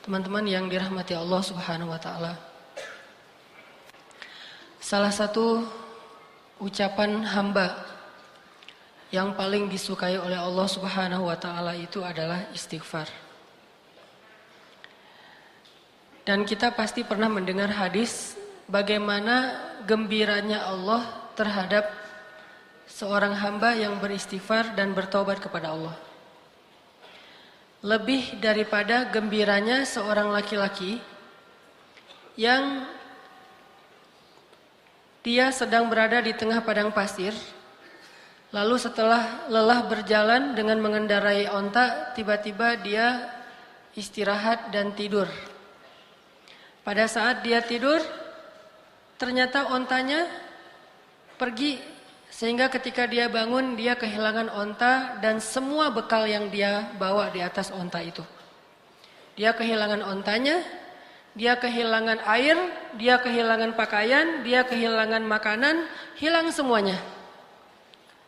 Teman-teman yang dirahmati Allah Subhanahu wa taala. Salah satu ucapan hamba yang paling disukai oleh Allah Subhanahu wa taala itu adalah istighfar. Dan kita pasti pernah mendengar hadis bagaimana gembiranya Allah terhadap seorang hamba yang beristighfar dan bertobat kepada Allah. Lebih daripada gembiranya seorang laki-laki yang dia sedang berada di tengah padang pasir, lalu setelah lelah berjalan dengan mengendarai onta, tiba-tiba dia istirahat dan tidur. Pada saat dia tidur, ternyata ontanya pergi. Sehingga ketika dia bangun, dia kehilangan onta dan semua bekal yang dia bawa di atas onta itu. Dia kehilangan ontanya, dia kehilangan air, dia kehilangan pakaian, dia kehilangan makanan, hilang semuanya.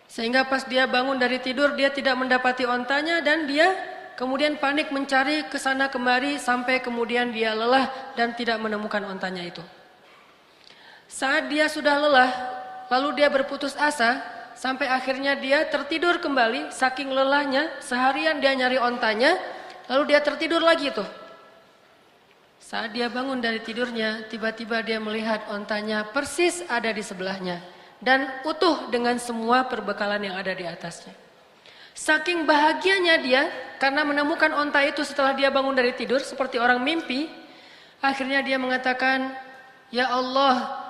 Sehingga pas dia bangun dari tidur, dia tidak mendapati ontanya dan dia kemudian panik mencari ke sana kemari sampai kemudian dia lelah dan tidak menemukan ontanya itu. Saat dia sudah lelah, lalu dia berputus asa sampai akhirnya dia tertidur kembali saking lelahnya, seharian dia nyari ontanya, lalu dia tertidur lagi tuh. Saat dia bangun dari tidurnya, tiba-tiba dia melihat ontanya persis ada di sebelahnya dan utuh dengan semua perbekalan yang ada di atasnya. Saking bahagianya dia karena menemukan onta itu setelah dia bangun dari tidur seperti orang mimpi, akhirnya dia mengatakan, "Ya Allah,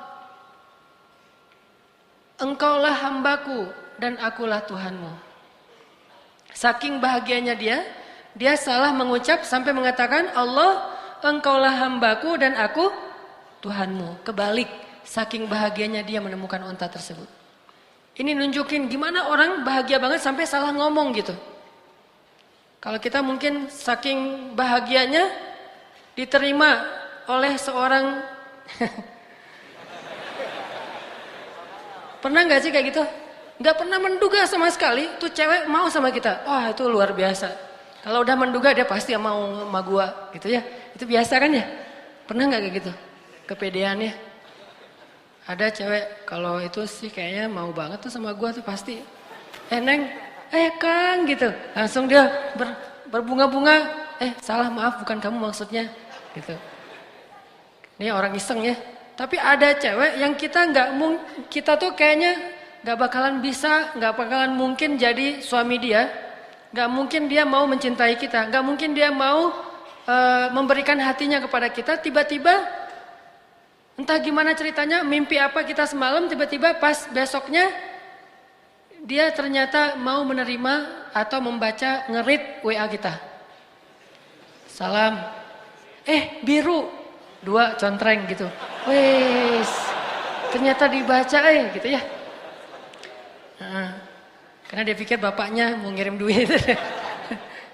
Engkaulah hambaku dan akulah Tuhanmu." Saking bahagianya dia salah mengucap sampai mengatakan, "Allah, Engkaulah hambaku dan aku Tuhanmu." Kebalik, saking bahagianya dia menemukan onta tersebut. Ini nunjukin gimana orang bahagia banget sampai salah ngomong gitu. Kalau kita mungkin saking bahagianya diterima oleh seorang pernah gak sih kayak gitu? Gak pernah menduga sama sekali tuh cewek mau sama kita. Wah, itu luar biasa. Kalau udah menduga dia pasti mau sama gua gitu ya. Itu biasa kan ya? Pernah gak kayak gitu? Kepedeannya. Ada cewek kalau itu sih kayaknya mau banget tuh sama gua tuh pasti. Neng, Kang gitu. Langsung dia berbunga-bunga. Salah, maaf, bukan kamu maksudnya gitu. Ini orang iseng ya. Tapi ada cewek yang kita tuh kayaknya nggak bakalan bisa, nggak bakalan mungkin jadi suami dia, nggak mungkin dia mau mencintai kita, nggak mungkin dia mau memberikan hatinya kepada kita. Tiba-tiba entah gimana ceritanya, mimpi apa kita semalam, tiba-tiba pas besoknya dia ternyata mau menerima atau membaca nge-read WA kita. Salam, biru 2 contreng gitu. Wes, ternyata dibaca gitu ya. Karena dia pikir bapaknya mau ngirim duit.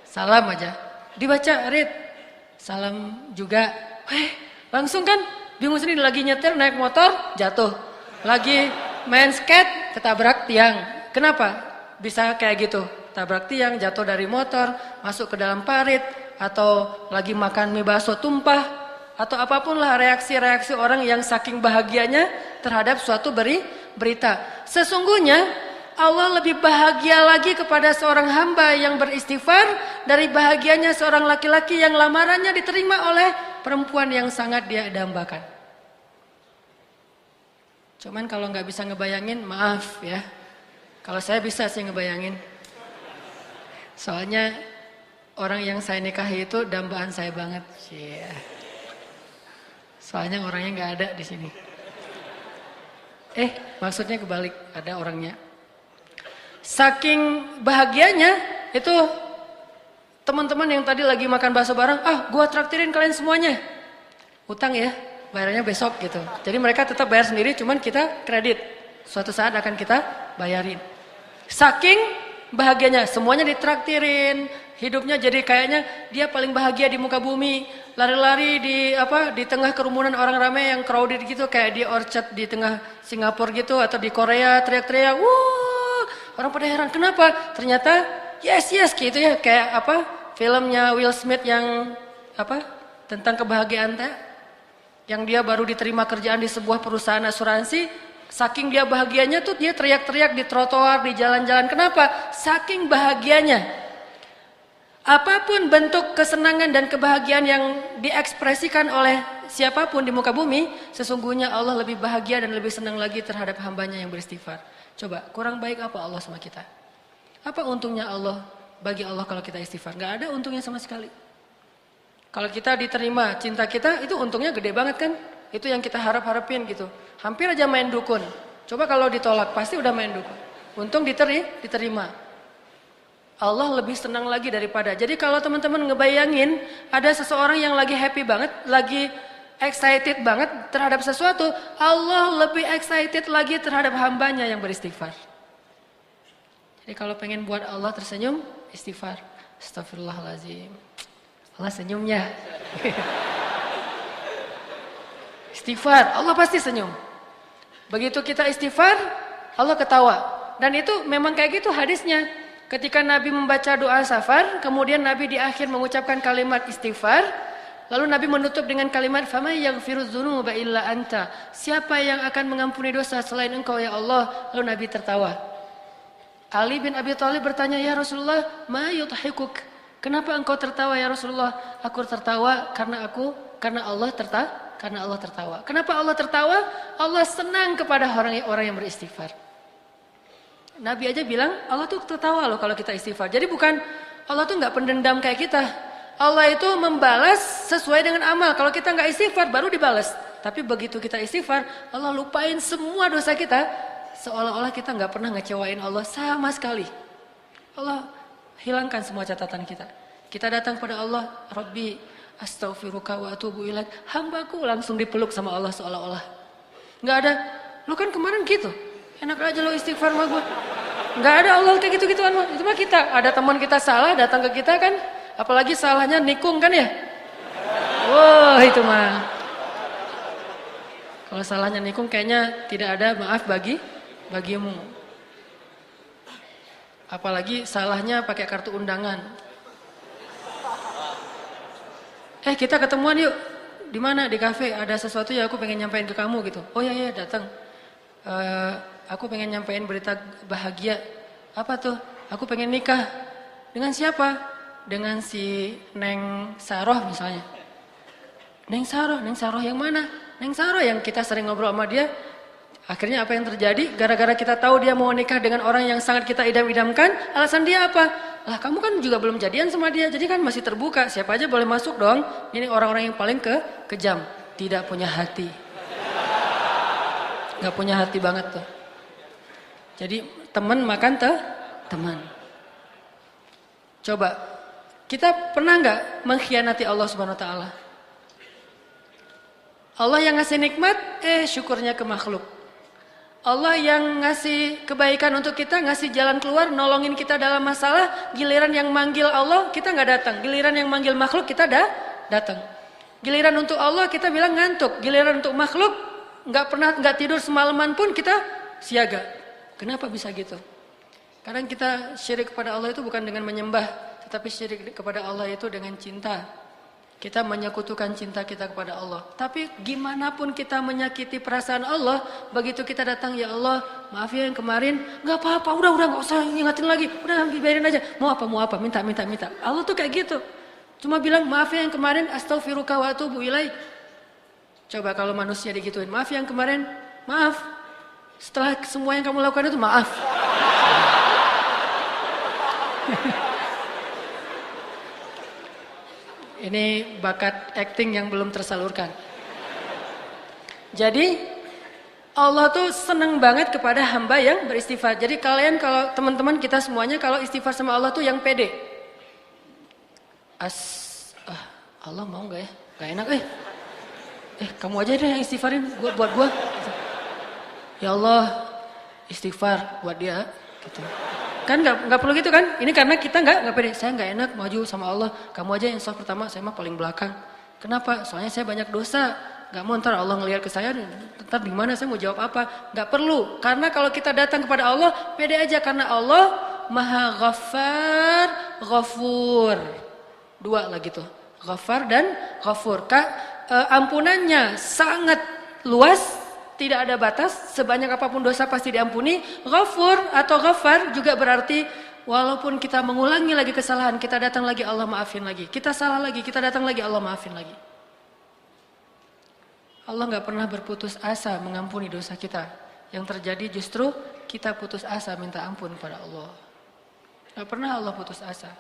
Salam aja. Dibaca, read. Salam juga. Langsung kan bingung sendiri, lagi nyetir naik motor jatuh. Lagi main skate ketabrak tiang. Kenapa bisa kayak gitu? Tabrak tiang, jatuh dari motor, masuk ke dalam parit, atau lagi makan mie bakso tumpah. Atau apapun lah reaksi-reaksi orang yang saking bahagianya terhadap suatu berita. Sesungguhnya Allah lebih bahagia lagi kepada seorang hamba yang beristighfar dari bahagianya seorang laki-laki yang lamarannya diterima oleh perempuan yang sangat dia dambakan. Cuman kalau nggak bisa ngebayangin, maaf ya. Kalau saya bisa sih ngebayangin. Soalnya orang yang saya nikahi itu dambaan saya banget. Soalnya orangnya nggak ada di sini. Maksudnya kebalik, ada orangnya. Saking bahagianya itu teman-teman yang tadi lagi makan bakso bareng, gua traktirin kalian semuanya. Utang ya, bayarnya besok gitu. Jadi mereka tetap bayar sendiri, cuman kita kredit. Suatu saat akan kita bayarin. Saking bahagianya, semuanya ditraktirin. Hidupnya jadi kayaknya dia paling bahagia di muka bumi. Lari-lari di tengah kerumunan orang ramai yang crowded gitu, kayak di Orchard di tengah Singapura gitu, atau di Korea teriak-teriak, "Wuh!" Orang pada heran, kenapa? Ternyata yes gitu ya, kayak filmnya Will Smith yang tentang kebahagiaan teh, yang dia baru diterima kerjaan di sebuah perusahaan asuransi, saking dia bahagianya tuh dia teriak-teriak di trotoar, di jalan-jalan. Kenapa? Saking bahagianya. Apapun bentuk kesenangan dan kebahagiaan yang diekspresikan oleh siapapun di muka bumi, sesungguhnya Allah lebih bahagia dan lebih senang lagi terhadap hambanya yang beristighfar. Coba, kurang baik apa Allah sama kita? Apa untungnya Allah bagi Allah kalau kita istighfar? Gak ada untungnya sama sekali. Kalau kita diterima cinta kita, itu untungnya gede banget kan? Itu yang kita harap-harapin gitu. Hampir aja main dukun. Coba kalau ditolak, pasti udah main dukun. Untung diterima. Allah lebih senang lagi daripada. Jadi kalau teman-teman ngebayangin ada seseorang yang lagi happy banget, lagi excited banget terhadap sesuatu, Allah lebih excited lagi terhadap hambanya yang beristighfar. Jadi kalau pengen buat Allah tersenyum, istighfar. Astagfirullahaladzim. Allah senyumnya. Istighfar, Allah pasti senyum. Begitu kita istighfar, Allah ketawa. Dan itu memang kayak gitu hadisnya. Ketika Nabi membaca doa safar, kemudian Nabi di akhir mengucapkan kalimat istighfar, lalu Nabi menutup dengan kalimat "Faman yaghfirudz dzunuba illa anta." Siapa yang akan mengampuni dosa selain Engkau ya Allah? Lalu Nabi tertawa. Ali bin Abi Thalib bertanya, "Ya Rasulullah, ma yudhikuk?" Kenapa engkau tertawa ya Rasulullah? Aku tertawa karena Allah tertawa. Kenapa Allah tertawa? Allah senang kepada orang yang beristighfar. Nabi aja bilang Allah tuh tertawa loh kalau kita istighfar. Jadi bukan Allah tuh nggak pendendam kayak kita. Allah itu membalas sesuai dengan amal. Kalau kita nggak istighfar baru dibalas. Tapi begitu kita istighfar, Allah lupain semua dosa kita. Seolah-olah kita nggak pernah ngecewain Allah sama sekali. Allah hilangkan semua catatan kita. Kita datang pada Allah, Rabbi astaghfiruka wa atubu ilaik. Hambaku langsung dipeluk sama Allah seolah-olah. Nggak ada, lu kan kemarin gitu. Enak aja lo istighfar sama gue. Nggak ada Allah kayak gitu-gituan. Itu mah kita, ada teman kita salah datang ke kita kan. Apalagi salahnya nikung kan ya. Wah itu mah. Kalau salahnya nikung kayaknya tidak ada maaf bagimu. Apalagi salahnya pakai kartu undangan. Kita ketemuan yuk. Di mana? Di kafe. Ada sesuatu yang aku pengen nyampein ke kamu gitu. Oh ya datang. Aku pengen nyampein berita bahagia. Apa tuh? Aku pengen nikah. Dengan siapa? Dengan si Neng Saroh misalnya. Neng Saroh yang mana? Neng Saroh yang kita sering ngobrol sama dia. Akhirnya apa yang terjadi? Gara-gara kita tahu dia mau nikah dengan orang yang sangat kita idam-idamkan, alasan dia apa? Lah kamu kan juga belum jadian sama dia, jadi kan masih terbuka, siapa aja boleh masuk dong. Ini orang-orang yang paling kejam, tidak punya hati. Gak punya hati banget tuh. Jadi teman makan teman. Coba, kita pernah gak mengkhianati Allah Subhanahu Wa Taala? Allah yang ngasih nikmat, syukurnya ke makhluk. Allah yang ngasih kebaikan untuk kita, ngasih jalan keluar, nolongin kita dalam masalah, giliran yang manggil Allah kita nggak datang, giliran yang manggil makhluk kita datang. Giliran untuk Allah kita bilang ngantuk, giliran untuk makhluk nggak tidur semalaman pun kita siaga. Kenapa bisa gitu? Kadang kita syirik kepada Allah itu bukan dengan menyembah, tetapi syirik kepada Allah itu dengan cinta. Kita menyekutukan cinta kita kepada Allah. Tapi gimana pun kita menyakiti perasaan Allah, begitu kita datang, ya Allah, maaf ya yang kemarin, nggak apa-apa, udah nggak usah ingatin lagi, udah biarin aja. Mau apa, minta. Allah tuh kayak gitu. Cuma bilang maaf ya yang kemarin, astaghfiruka wa atubu ilaik. Coba kalau manusia digituin, maaf yang kemarin, maaf. Setelah semua yang kamu lakukan itu maaf. Ini bakat acting yang belum tersalurkan. Jadi Allah tuh seneng banget kepada hamba yang beristighfar. Jadi kalian kalau teman-teman kita semuanya kalau istighfar sama Allah tuh yang pede. Allah mau nggak ya? Gak enak kamu aja deh yang istighfarin buat gua. Ya Allah istighfar buat dia. Gitu. Kan nggak perlu gitu kan? Ini karena kita nggak pede. Saya nggak enak maju sama Allah. Kamu aja yang soft pertama, saya mah paling belakang. Kenapa? Soalnya saya banyak dosa. Nggak mau ntar Allah ngelihat ke saya, ntar gimana saya mau jawab apa? Nggak perlu. Karena kalau kita datang kepada Allah, pede aja karena Allah Maha Ghaffar, Ghafur. Dua lagi tuh. Ghaffar dan Ghafur. Ampunannya sangat luas, tidak ada batas, sebanyak apapun dosa pasti diampuni. Ghafur atau Ghaffar juga berarti walaupun kita mengulangi lagi kesalahan, kita datang lagi Allah maafin lagi. Kita salah lagi, kita datang lagi Allah maafin lagi. Allah gak pernah berputus asa mengampuni dosa kita. Yang terjadi justru kita putus asa minta ampun pada Allah. Gak pernah Allah putus asa.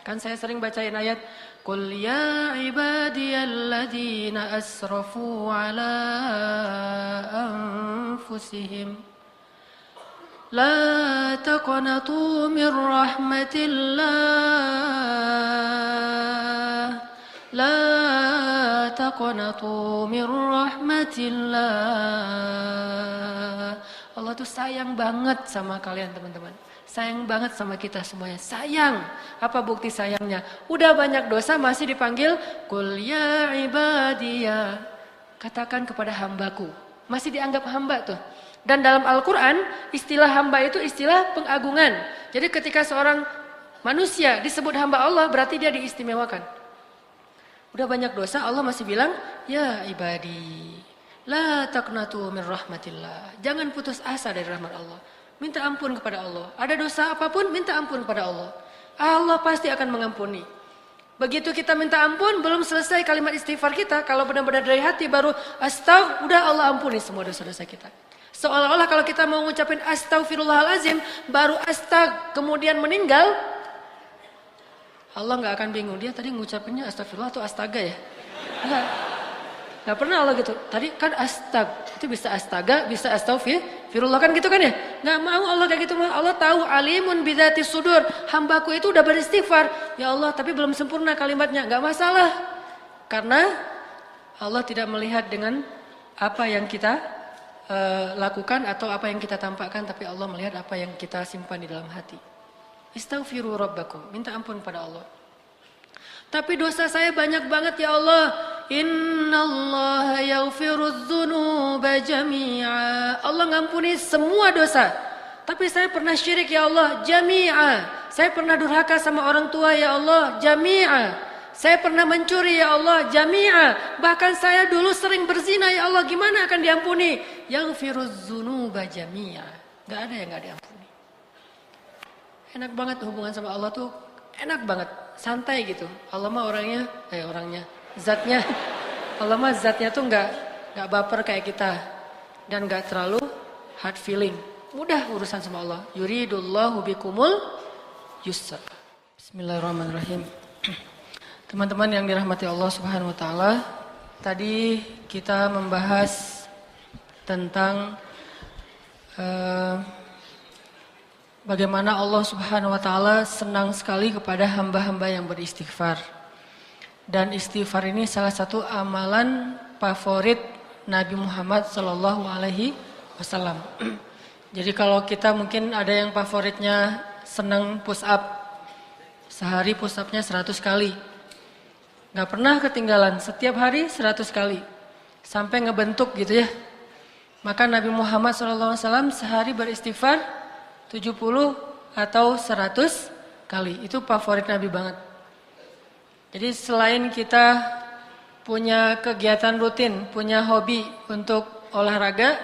Kan saya sering bacain ayat Qul ya ibadiyalladzina asrafu ala anfusihim La taqnatu min rahmatillah La taqnatu min rahmatillah Allah tuh sayang banget sama kalian teman-teman. Sayang banget sama kita semuanya. Sayang. Apa bukti sayangnya? Udah banyak dosa masih dipanggil Qul ya ibadiyah. Katakan kepada hambaku. Masih dianggap hamba tuh. Dan dalam Al-Quran istilah hamba itu istilah pengagungan. Jadi ketika seorang manusia disebut hamba Allah berarti dia diistimewakan. Udah banyak dosa Allah masih bilang ya ibadi. La taqnatu min rahmatillah. Jangan putus asa dari rahmat Allah. Minta ampun kepada Allah. Ada dosa apapun, minta ampun kepada Allah. Allah pasti akan mengampuni. Begitu kita minta ampun, belum selesai kalimat istighfar kita. Kalau benar-benar dari hati baru astaghfirullah, udah Allah ampuni semua dosa-dosa kita. Seolah-olah kalau kita mau ngucapin astaghfirullahalazim, baru kemudian meninggal, Allah gak akan bingung. Dia tadi ngucapinnya astagfirullah atau astaga ya? Enggak. Gak pernah Allah gitu. Tadi kan itu bisa astaga, bisa astaghfirullah kan gitu kan ya? Gak mau Allah kayak gitu. Allah tahu alimun bidzati sudur. Hambaku itu udah beristighfar. Ya Allah tapi belum sempurna kalimatnya. Gak masalah. Karena Allah tidak melihat dengan apa yang kita lakukan atau apa yang kita tampakkan. Tapi Allah melihat apa yang kita simpan di dalam hati. Istaghfiru rabbakum. Minta ampun pada Allah. Tapi dosa saya banyak banget ya Allah. Innallaha yaghfirudz dzunuba jami'a. Allah ngampuni semua dosa. Tapi saya pernah syirik ya Allah, jami'a. Saya pernah durhaka sama orang tua ya Allah, jami'a. Saya pernah mencuri ya Allah, jami'a. Bahkan saya dulu sering berzina ya Allah, gimana akan diampuni? Yaghfirudz dzunuba jami'a. Gak ada yang gak diampuni. Enak banget hubungan sama Allah tuh, enak banget, santai gitu. Allah mah zatnya. Allah mah zatnya tuh nggak baper kayak kita dan nggak terlalu hard feeling. Mudah urusan sama Allah. Yuridullahu bikumul yusra. Bismillahirrahmanirrahim. Teman-teman yang dirahmati Allah Subhanahu wa taala, tadi kita membahas tentang bagaimana Allah Subhanahu wa taala senang sekali kepada hamba-hamba yang beristighfar. Dan istighfar ini salah satu amalan favorit Nabi Muhammad sallallahu alaihi wasallam. Jadi kalau kita mungkin ada yang favoritnya senang push up. Sehari push upnya 100 kali. Gak pernah ketinggalan, setiap hari 100 kali. Sampai ngebentuk gitu ya. Maka Nabi Muhammad sallallahu alaihi wasallam sehari beristighfar 70 atau 100 kali. Itu favorit Nabi banget. Jadi selain kita punya kegiatan rutin, punya hobi untuk olahraga,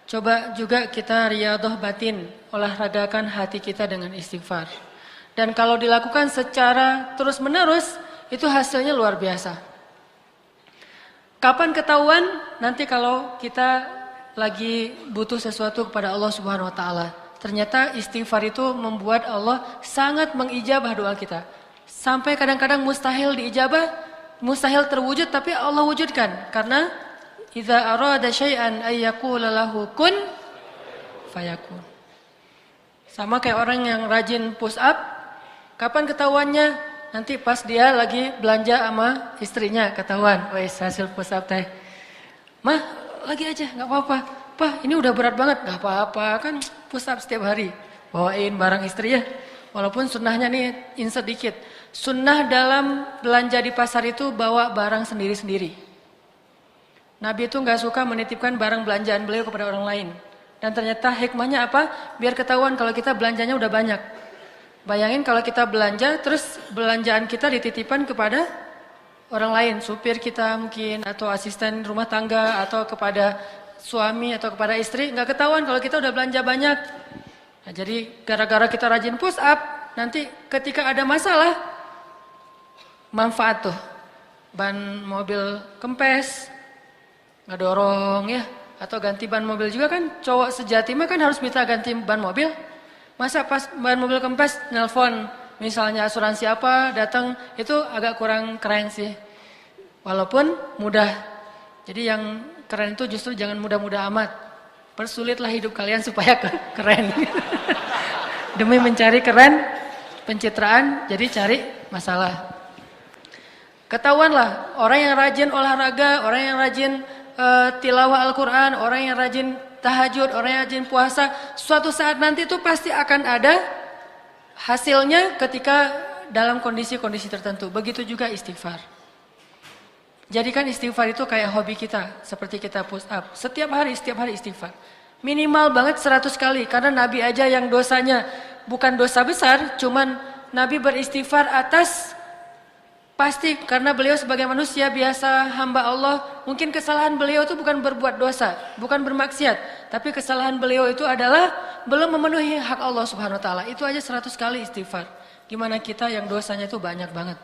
coba juga kita riyadhah batin, olahragakan hati kita dengan istighfar. Dan kalau dilakukan secara terus-menerus, itu hasilnya luar biasa. Kapan ketahuan? Nanti kalau kita lagi butuh sesuatu kepada Allah Subhanahu wa taala. Ternyata istighfar itu membuat Allah sangat mengijabah doa kita. Sampai kadang-kadang mustahil diijabah, mustahil terwujud tapi Allah wujudkan. Karena idza arada syai'an ay yaqula lahu kun fayakun. Sama kayak orang yang rajin push up, kapan ketahuannya? Nanti pas dia lagi belanja sama istrinya ketahuan, wes hasil push up teh. Mah, lagi aja enggak apa-apa. Pak, ini udah berat banget. Enggak apa-apa, kan push up setiap hari. Bawain barang istri ya. Walaupun sunnahnya nih insert dikit. Sunnah dalam belanja di pasar itu bawa barang sendiri-sendiri. Nabi itu gak suka menitipkan barang belanjaan beliau kepada orang lain. Dan ternyata hikmahnya apa? Biar ketahuan kalau kita belanjanya udah banyak. Bayangin kalau kita belanja, terus belanjaan kita dititipkan kepada orang lain, supir kita mungkin, atau asisten rumah tangga, atau kepada suami, atau kepada istri, nggak ketahuan kalau kita udah belanja banyak. Nah, jadi gara-gara kita rajin push up, nanti ketika ada masalah, manfaat tuh. Ban mobil kempes, ngedorong ya, atau ganti ban mobil juga kan, cowok sejati mah kan harus minta ganti ban mobil. Masa pas ban mobil kempes, nelpon misalnya asuransi apa, datang, itu agak kurang keren sih. Walaupun mudah. Jadi yang keren itu justru jangan mudah-mudah amat. Persulitlah hidup kalian supaya keren. Demi mencari keren, pencitraan, jadi cari masalah. Ketahuanlah orang yang rajin olahraga, orang yang rajin tilawah Al-Quran, orang yang rajin tahajud, orang yang rajin puasa, suatu saat nanti itu pasti akan ada hasilnya ketika dalam kondisi-kondisi tertentu. Begitu juga istighfar. Jadikan istighfar itu kayak hobi kita, seperti kita push up. Setiap hari istighfar. Minimal banget 100 kali, karena Nabi aja yang dosanya bukan dosa besar, cuman Nabi beristighfar atas, pasti karena beliau sebagai manusia biasa hamba Allah, mungkin kesalahan beliau itu bukan berbuat dosa, bukan bermaksiat, tapi kesalahan beliau itu adalah belum memenuhi hak Allah Subhanahu wa taala. Itu aja 100 kali istighfar. Gimana kita yang dosanya itu banyak banget.